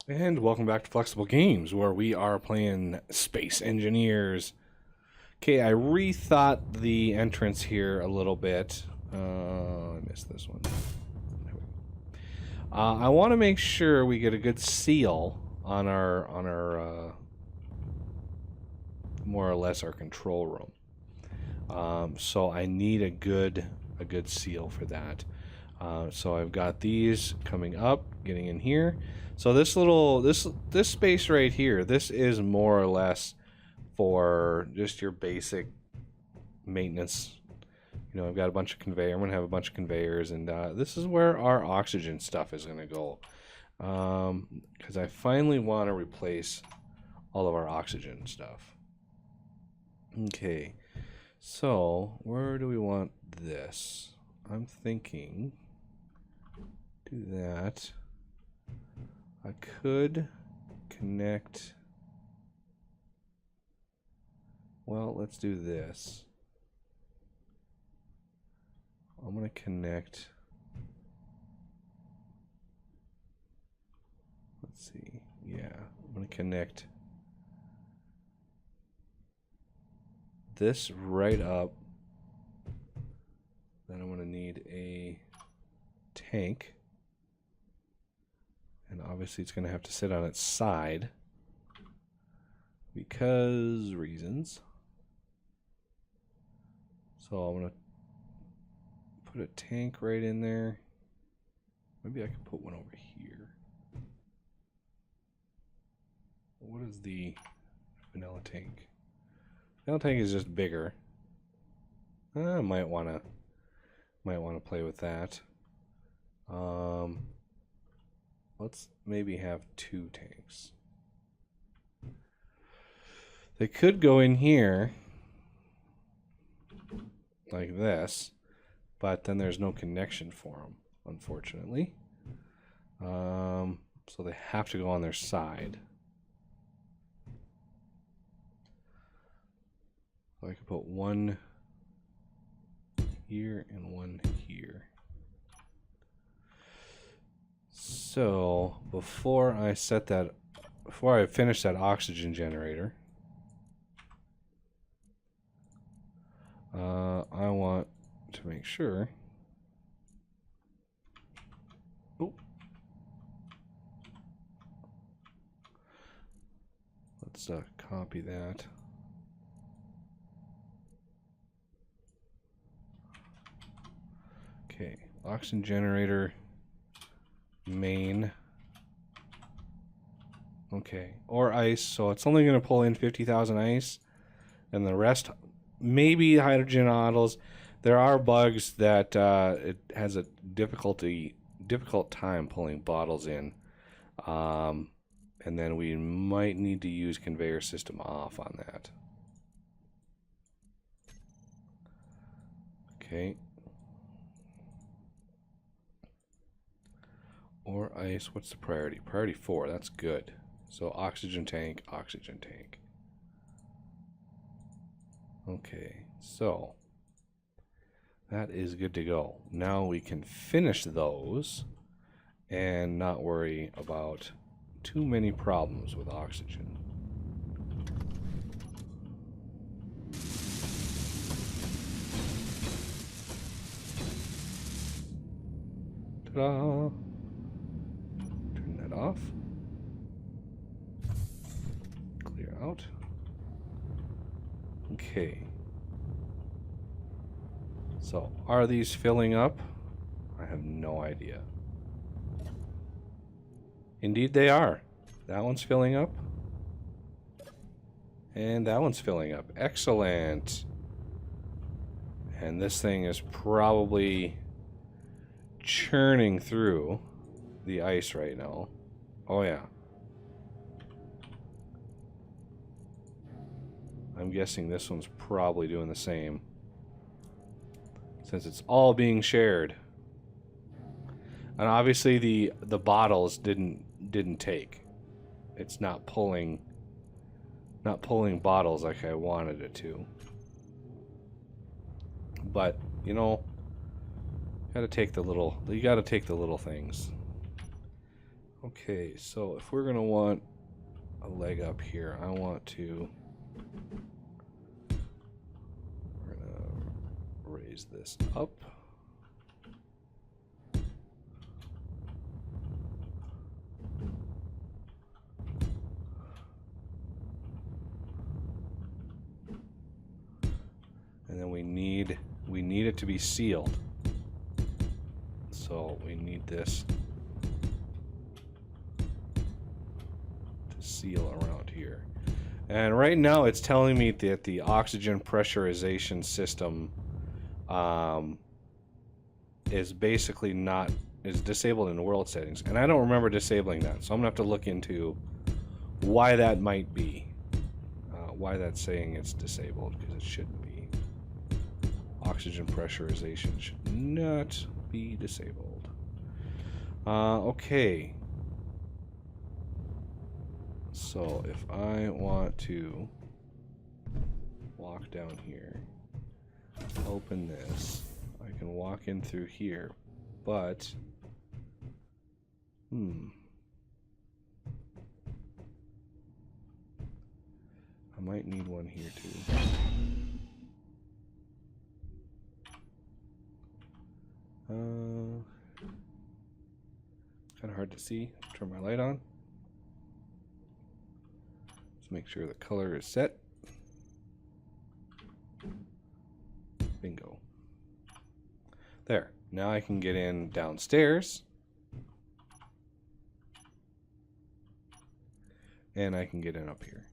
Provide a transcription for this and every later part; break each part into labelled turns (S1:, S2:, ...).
S1: And welcome back to Flexible Games, where we are playing Space Engineers. Okay, I rethought the entrance here a little bit. I missed this one. I want to make sure we get a good seal on our more or less our control room. So I need a good seal for that. So I've got these coming up, getting in here. So this space right here, this is more or less for just your basic maintenance. You know, I've got a bunch of conveyor. I'm gonna have a bunch of conveyors, and this is where our oxygen stuff is gonna go. Because I finally want to replace all of our oxygen stuff. Okay, so where do we want this? I'm thinking do that. I could connect. Well, let's do this. I'm going to connect. Let's see. Yeah, I'm going to connect this right up. Then I'm going to need a tank. And obviously it's going to have to sit on its side because reasons. So I'm going to put a tank right in there. Maybe I can put one over here. What is the vanilla tank? Vanilla tank is just bigger. I might want to play with that. Let's maybe have two tanks. They could go in here like this, but then there's no connection for them, unfortunately. So they have to go on their side. So I could put one here and one here. So before I finish that oxygen generator, I want to make sure. Oh, let's copy that. Okay, oxygen generator. Main. Okay, or ice, so it's only going to pull in 50,000 ice, and the rest maybe hydrogen nodules. There are bugs that it has a difficult time pulling bottles in, and then we might need to use conveyor system off on that. Okay. Or ice, what's the priority? Priority 4, that's good. So oxygen tank, oxygen tank. Okay, so that is good to go. Now we can finish those and not worry about too many problems with oxygen. Ta-da! Off. Clear out. Okay. So, are these filling up? I have no idea. Indeed they are. That one's filling up. And that one's filling up. Excellent. And this thing is probably churning through the ice right now. Oh yeah. I'm guessing this one's probably doing the same, since it's all being shared. And obviously the bottles didn't take. It's not pulling bottles like I wanted it to. But, you know, you gotta take the little things. Okay, so if we're gonna want a leg up here, I want to. We're gonna raise this up. And then we need it to be sealed. So we need this to seal around here. And right now it's telling me that the oxygen pressurization system is basically is disabled in the world settings. And I don't remember disabling that. So I'm gonna have to look into why that might be. Why that's saying it's disabled, because it shouldn't be. Oxygen pressurization should not be disabled. Okay. So if I want to walk down here, open this, I can walk in through here, but I might need one here too. Kind of hard to see. Turn my light on. Just make sure the color is set. Bingo. There. Now I can get in downstairs. And I can get in up here.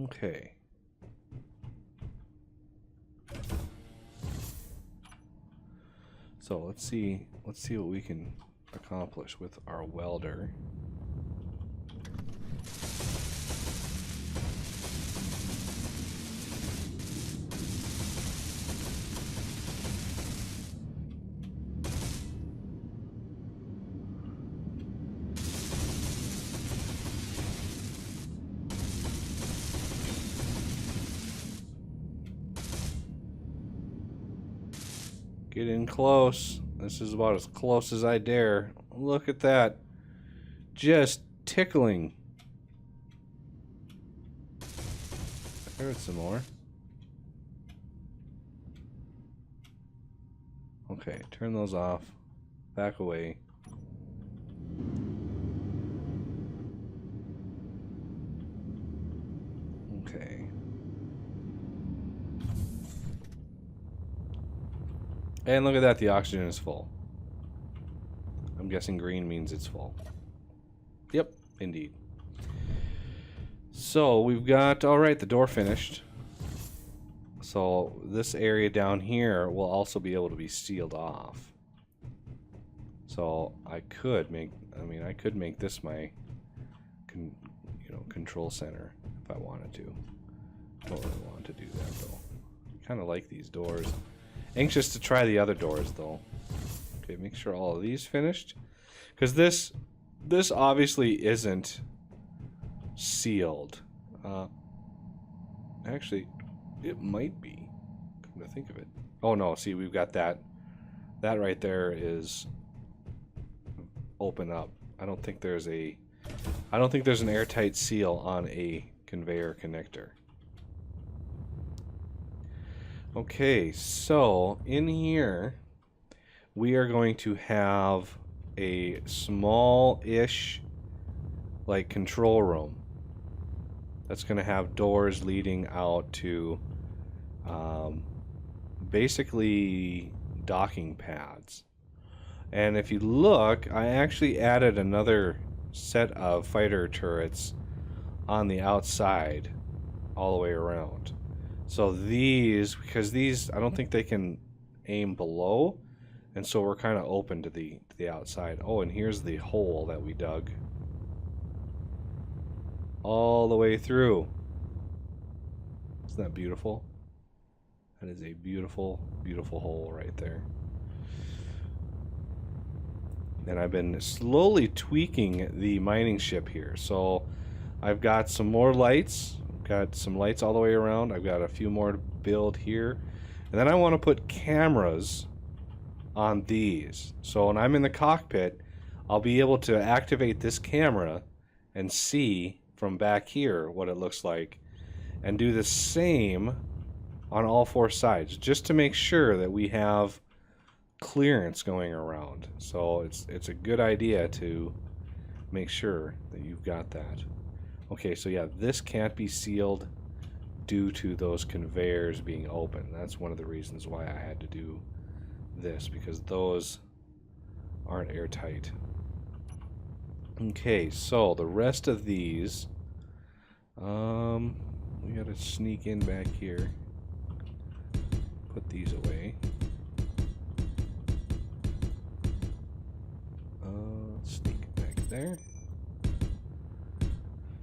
S1: Okay. So let's see what we can accomplish with our welder. Get in close. This is about as close as I dare. Look at that. Just tickling. I heard some more. Okay, turn those off. Back away. Okay. And look at that, the oxygen is full. I'm guessing green means it's full. Yep, indeed. So we've got, alright, the door finished. So this area down here will also be able to be sealed off. So I could make this my control center if I wanted to. Don't really want to do that though. Kind of like these doors. Anxious to try the other doors though. Okay, make sure all of these finished, because this obviously isn't sealed. Actually, it might be. Come to think of it. Oh no! See, we've got that. That right there is open up. I don't think there's an airtight seal on a conveyor connector. Okay, so in here we are going to have a small-ish like control room that's going to have doors leading out to basically docking pads. And if you look, I actually added another set of fighter turrets on the outside all the way around. So because these, I don't think they can aim below, and so we're kind of open to the outside. Oh, and here's the hole that we dug all the way through. Isn't that beautiful? That is a beautiful, beautiful hole right there. And I've been slowly tweaking the mining ship here. So I've got some more lights. got some lights all the way around. I've got a few more to build here. And then I want to put cameras on these. So when I'm in the cockpit, I'll be able to activate this camera and see from back here what it looks like, and do the same on all four sides, just to make sure that we have clearance going around. So it's a good idea to make sure that you've got that. Okay, so yeah, this can't be sealed due to those conveyors being open. That's one of the reasons why I had to do this, because those aren't airtight. Okay, so the rest of these, we gotta sneak in back here. Put these away. Sneak back there.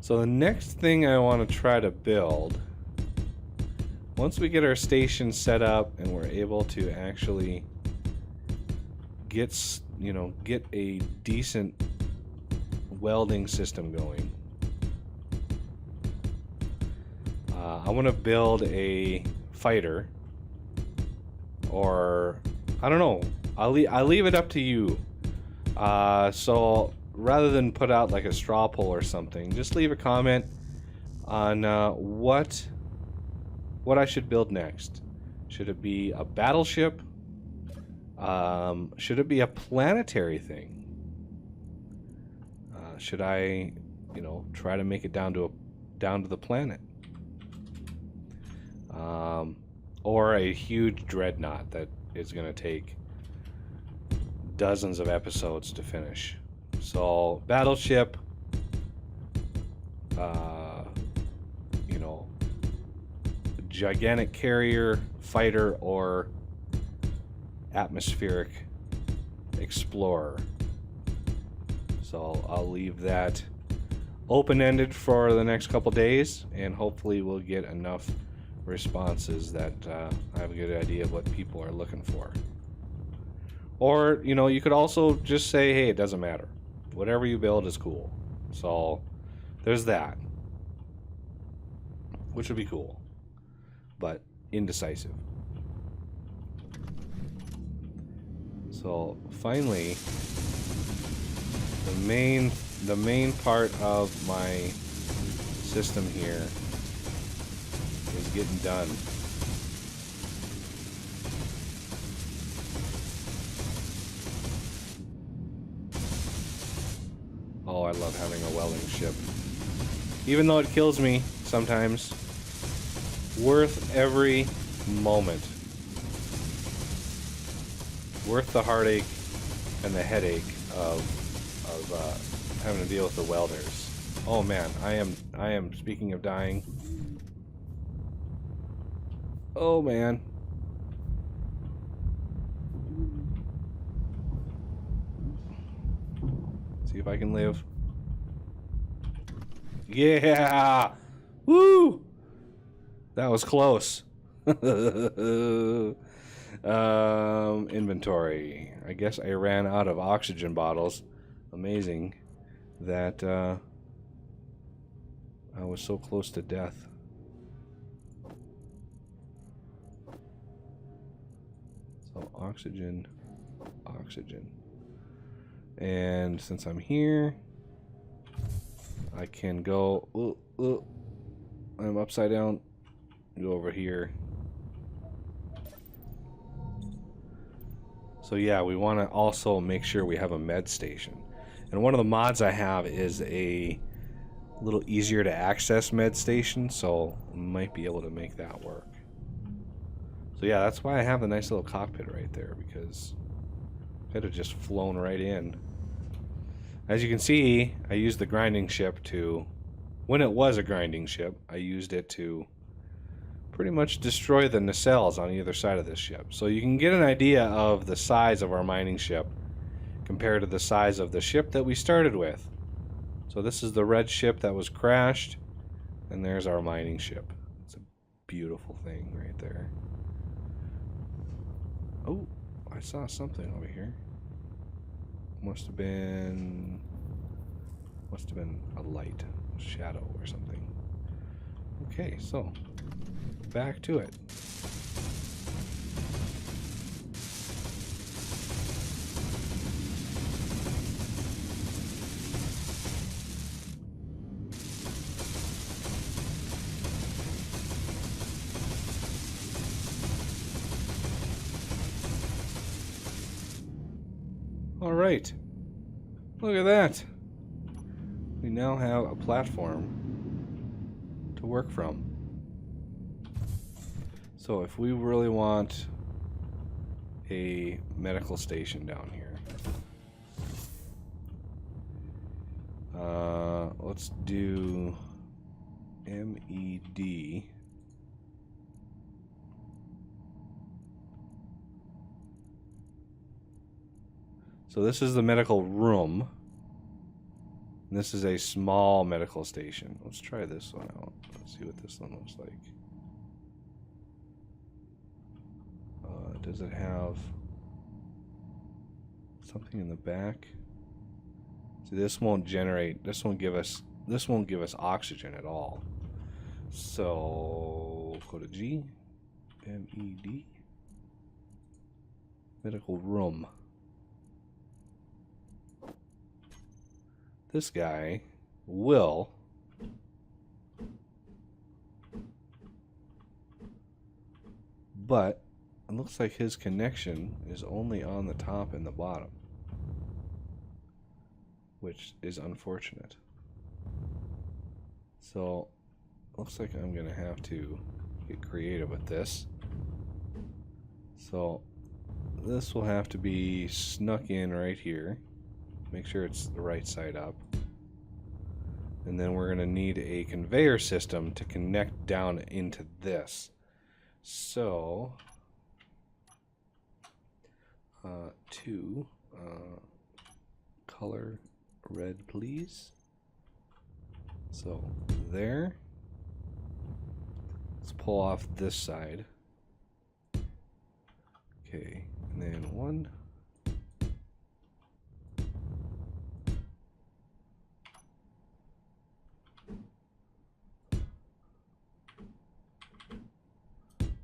S1: So the next thing I want to try to build, once we get our station set up and we're able to actually get, you know, get a decent welding system going, I want to build a fighter, or I don't know. I'll leave it up to you. So rather than put out like a straw poll or something, just leave a comment on what I should build next. Should it be a battleship? Should it be a planetary thing? Should I, you know, try to make it down to the planet? Or a huge dreadnought that is going to take dozens of episodes to finish. So battleship, you know, gigantic carrier, fighter, or atmospheric explorer. So I'll leave that open-ended for the next couple days, and hopefully we'll get enough responses that I have a good idea of what people are looking for. Or, you know, you could also just say, hey, it doesn't matter. Whatever you build is cool. So there's that, which would be cool, but indecisive. So finally, the main part of my system here is getting done. Oh, I love having a welding ship. Even though it kills me sometimes, worth every moment. Worth the heartache and the headache of having to deal with the welders. Oh man, I am speaking of dying. Oh man. See if I can live. Yeah! Woo! That was close. Inventory. I guess I ran out of oxygen bottles. Amazing that I was so close to death. So oxygen. And since I'm here, I can go, I'm upside down, go over here. So yeah, we want to also make sure we have a med station. And one of the mods I have is a little easier to access med station, so might be able to make that work. So yeah, that's why I have the nice little cockpit right there, because I could have just flown right in. As you can see, I used the grinding ship to, when it was a grinding ship, I used it to pretty much destroy the nacelles on either side of this ship. So you can get an idea of the size of our mining ship compared to the size of the ship that we started with. So this is the red ship that was crashed, and there's our mining ship. It's a beautiful thing right there. Oh, I saw something over here. Must have been a light, a shadow or something. Okay, so back to it. All right, look at that. We now have a platform to work from. So if we really want a medical station down here, let's do MED. So this is the medical room. And this is a small medical station. Let's try this one out. Let's see what this one looks like. Does it have something in the back? See, this won't generate. This won't give us oxygen at all. So go to G, MED, medical room. This guy will but it looks like his connection is only on the top and the bottom, which is unfortunate. So looks like I'm gonna have to get creative with this. So this will have to be snuck in right here. Make sure it's the right side up. And then we're gonna need a conveyor system to connect down into this. So color red, please. So there. Let's pull off this side. Okay, and then one.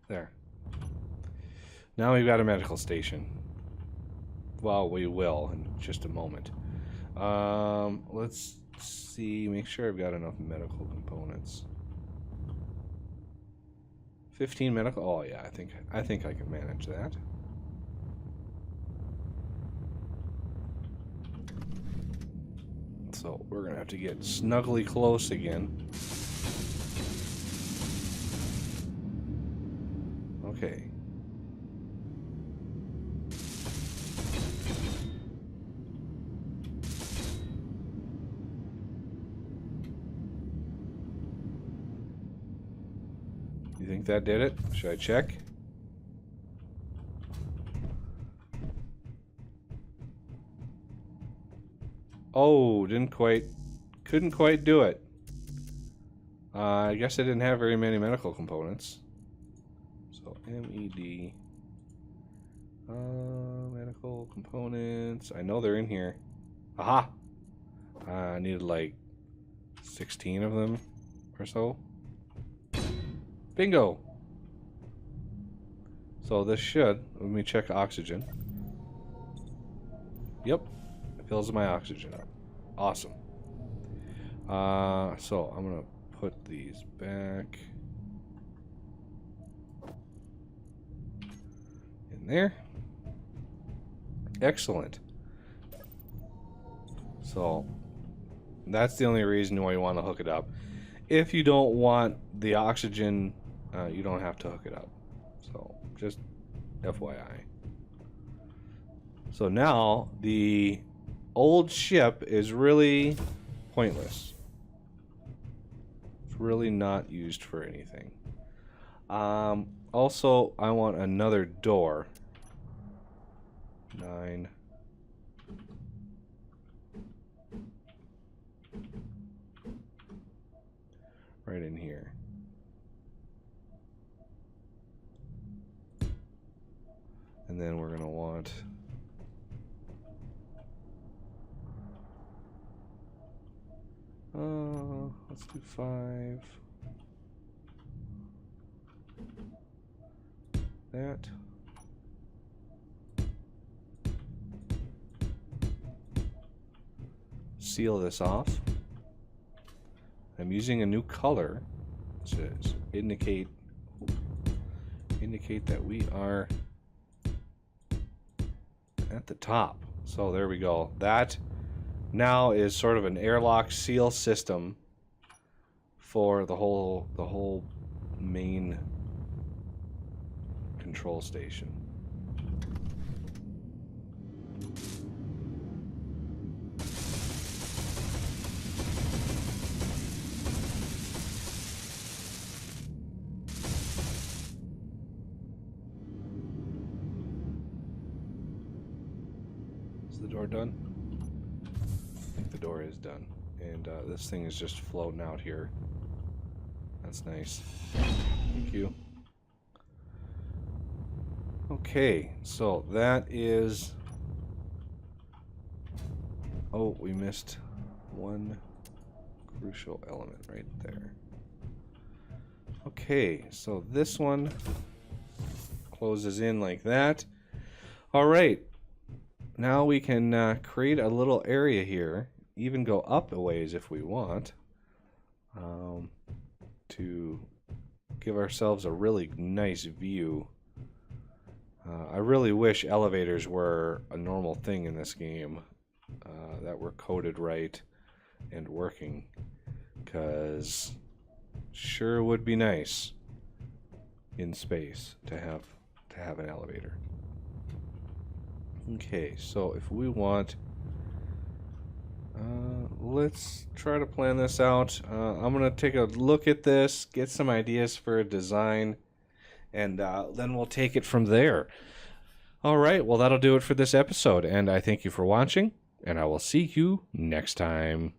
S1: There. Now we've got a medical station. Well, we will in just a moment. Let's see. Make sure I've got enough medical components. 15 medical. Oh yeah, I think I can manage that. So we're gonna have to get snugly close again. Okay. You think that did it? Should I check? Oh, couldn't quite do it. I guess I didn't have very many medical components. So MED, medical components. I know they're in here. Aha! I needed like 16 of them or so. Bingo! So this should, let me check oxygen. Yep, it fills my oxygen up. Awesome. So I'm gonna put these back in there. Excellent. So that's the only reason why you want to hook it up. If you don't want the oxygen, you don't have to hook it up. So just FYI. So now the old ship is really pointless. It's really not used for anything. Also, I want another door. 9. Right in here. And then we're going to want let's do 5. that. Seal this off. I'm using a new color to indicate that we are at the top. So there we go. That now is sort of an airlock seal system for the whole main control station. Is the door done? I think the door is done. And this thing is just floating out here. That's nice. Thank you. Okay, so that is... Oh, we missed one crucial element right there. Okay, so this one closes in like that. All right, now we can create a little area here, even go up a ways if we want, to give ourselves a really nice view. I really wish elevators were a normal thing in this game, that were coded right and working, because sure would be nice in space to have an elevator. Okay, so if we want, let's try to plan this out. I'm gonna take a look at this, get some ideas for a design, and then we'll take it from there. All right, well, that'll do it for this episode, and I thank you for watching, and I will see you next time.